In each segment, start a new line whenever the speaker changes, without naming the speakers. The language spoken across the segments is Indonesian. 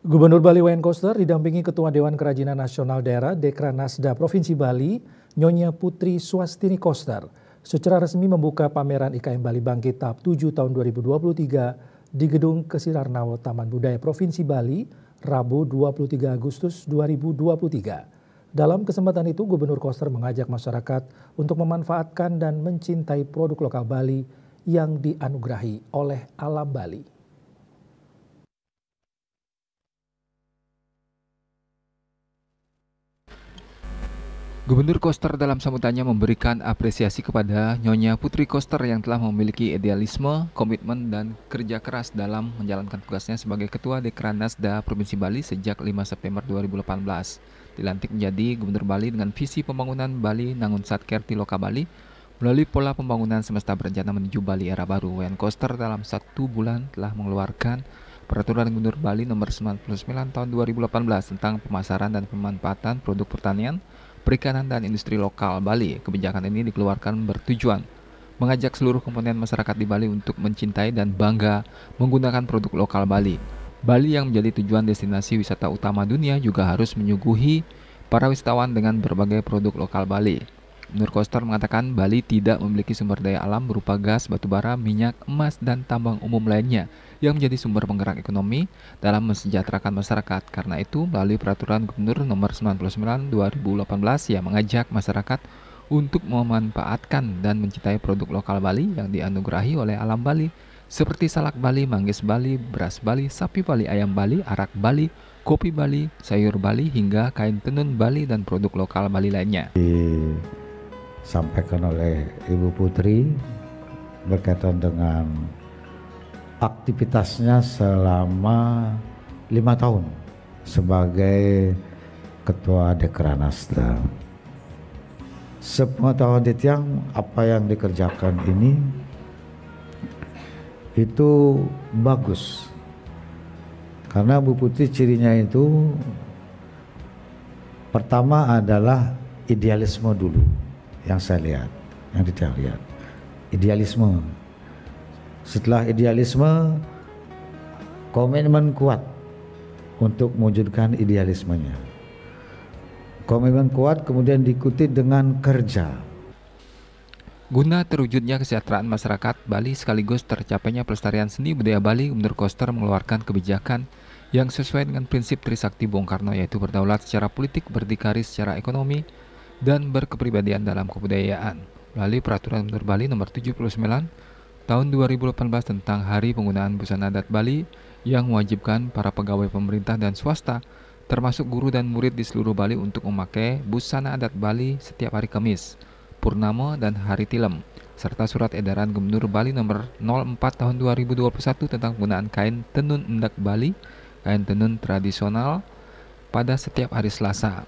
Gubernur Bali Wayan Koster didampingi Ketua Dewan Kerajinan Nasional Daerah Dekranasda Provinsi Bali, Nyonya Putri Swastini Koster, secara resmi membuka pameran IKM Bali Bangkit tahap 7 tahun 2023 di Gedung Kesirarnawa Taman Budaya Provinsi Bali, Rabu 23 Agustus 2023. Dalam kesempatan itu, Gubernur Koster mengajak masyarakat untuk memanfaatkan dan mencintai produk lokal Bali yang dianugerahi oleh alam Bali.
Gubernur Koster dalam sambutannya memberikan apresiasi kepada Nyonya Putri Koster yang telah memiliki idealisme, komitmen, dan kerja keras dalam menjalankan tugasnya sebagai Ketua Dekranasda Provinsi Bali sejak 5 September 2018. Dilantik menjadi Gubernur Bali dengan visi pembangunan Bali Nangun Satker Tiloka Bali melalui pola pembangunan semesta berencana menuju Bali era baru. Wayan Koster dalam 1 bulan telah mengeluarkan Peraturan Gubernur Bali Nomor 99 Tahun 2018 tentang pemasaran dan pemanfaatan produk pertanian, perikanan, dan industri lokal Bali. Kebijakan ini dikeluarkan bertujuan mengajak seluruh komponen masyarakat di Bali untuk mencintai dan bangga menggunakan produk lokal Bali. Bali yang menjadi tujuan destinasi wisata utama dunia juga harus menyuguhi para wisatawan dengan berbagai produk lokal Bali. Gubernur Koster mengatakan Bali tidak memiliki sumber daya alam berupa gas, batubara, minyak, emas, dan tambang umum lainnya yang menjadi sumber penggerak ekonomi dalam mensejahterakan masyarakat. Karena itu, melalui Peraturan Gubernur Nomor 99 2018 yang mengajak masyarakat untuk memanfaatkan dan mencintai produk lokal Bali yang dianugerahi oleh alam Bali seperti salak Bali, manggis Bali, beras Bali, sapi Bali, ayam Bali, arak Bali, kopi Bali, sayur Bali, hingga kain tenun Bali dan produk lokal Bali lainnya.
Disampaikan oleh Ibu Putri berkaitan dengan aktivitasnya selama 5 tahun sebagai Ketua Dekranasda. Sepengetahuan Titiang, apa yang dikerjakan ini itu bagus. Karena Bu Putri cirinya itu pertama adalah idealisme dulu yang saya lihat, yang Titiang lihat. Idealisme. Setelah idealisme, komitmen kuat untuk mewujudkan idealismenya. Komitmen kuat kemudian diikuti dengan kerja.
Guna terwujudnya kesejahteraan masyarakat Bali sekaligus tercapainya pelestarian seni budaya Bali, Gubernur Koster mengeluarkan kebijakan yang sesuai dengan prinsip Trisakti Bung Karno, yaitu berdaulat secara politik, berdikari secara ekonomi, dan berkepribadian dalam kebudayaan. Melalui Peraturan Gubernur Bali Nomor 79 Tahun 2018 tentang Hari Penggunaan Busana Adat Bali yang mewajibkan para pegawai pemerintah dan swasta, termasuk guru dan murid di seluruh Bali untuk memakai busana adat Bali setiap hari Kamis, Purnama, dan Hari Tilem, serta Surat Edaran Gubernur Bali Nomor 04 Tahun 2021 tentang penggunaan kain tenun endak Bali, kain tenun tradisional pada setiap hari Selasa.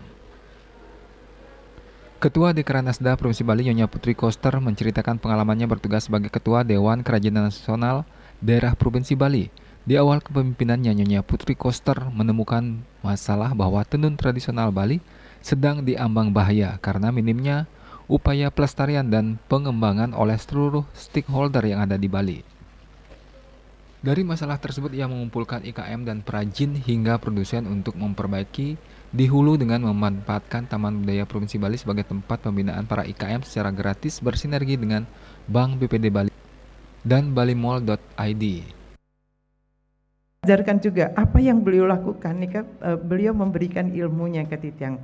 Ketua Dekranasda Provinsi Bali Nyonya Putri Koster menceritakan pengalamannya bertugas sebagai Ketua Dewan Kerajinan Nasional Daerah Provinsi Bali. Di awal kepemimpinannya, Nyonya Putri Koster menemukan masalah bahwa tenun tradisional Bali sedang diambang bahaya karena minimnya upaya pelestarian dan pengembangan oleh seluruh stakeholder yang ada di Bali. Dari masalah tersebut, ia mengumpulkan IKM dan perajin hingga produsen untuk memperbaiki di hulu dengan memanfaatkan Taman Budaya Provinsi Bali sebagai tempat pembinaan para IKM secara gratis bersinergi dengan Bank BPD Bali dan balimall.id.
Ajarkan juga apa yang beliau lakukan nih kan, beliau memberikan ilmunya ke Titiang.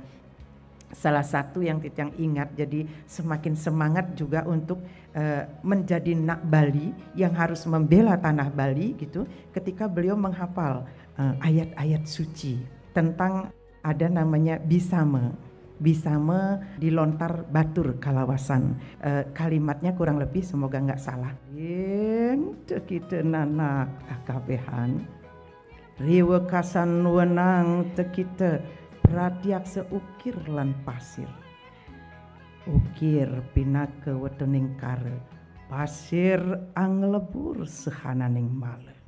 Salah satu yang Titiang ingat, jadi semakin semangat juga untuk menjadi nak Bali yang harus membela tanah Bali gitu, ketika beliau menghafal ayat-ayat suci tentang ada namanya Bisama. Bisama dilontar batur kalawasan. Kalimatnya kurang lebih, semoga nggak salah. Kita nanak akabehan. Riwekasan wenang tekita pratiak seukir lan pasir. Ukir pinake wetening kare. Pasir anglebur sehananing male.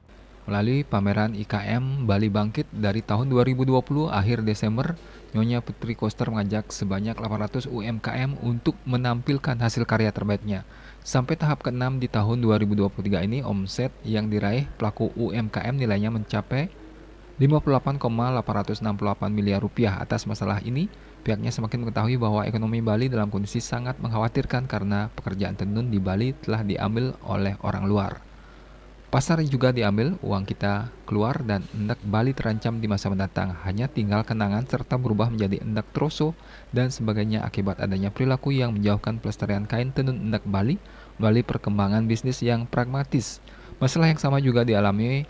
Melalui pameran IKM Bali Bangkit dari tahun 2020 akhir Desember, Nyonya Putri Koster mengajak sebanyak 800 UMKM untuk menampilkan hasil karya terbaiknya. Sampai tahap ke-6 di tahun 2023 ini, omset yang diraih pelaku UMKM nilainya mencapai 58,868 miliar rupiah. Atas masalah ini, pihaknya semakin mengetahui bahwa ekonomi Bali dalam kondisi sangat mengkhawatirkan karena pekerjaan tenun di Bali telah diambil oleh orang luar. Pasar juga diambil, uang kita keluar, dan endak Bali terancam di masa mendatang. Hanya tinggal kenangan serta berubah menjadi endak troso dan sebagainya akibat adanya perilaku yang menjauhkan pelestarian kain tenun endak Bali melalui perkembangan bisnis yang pragmatis. Masalah yang sama juga dialami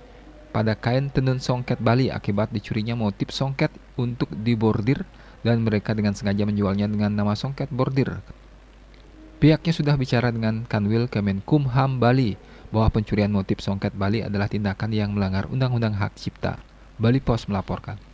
pada kain tenun songket Bali akibat dicurinya motif songket untuk dibordir dan mereka dengan sengaja menjualnya dengan nama songket bordir. Pihaknya sudah bicara dengan Kanwil Kemenkumham Bali bahwa pencurian motif songket Bali adalah tindakan yang melanggar Undang-Undang Hak Cipta. Bali Pos melaporkan.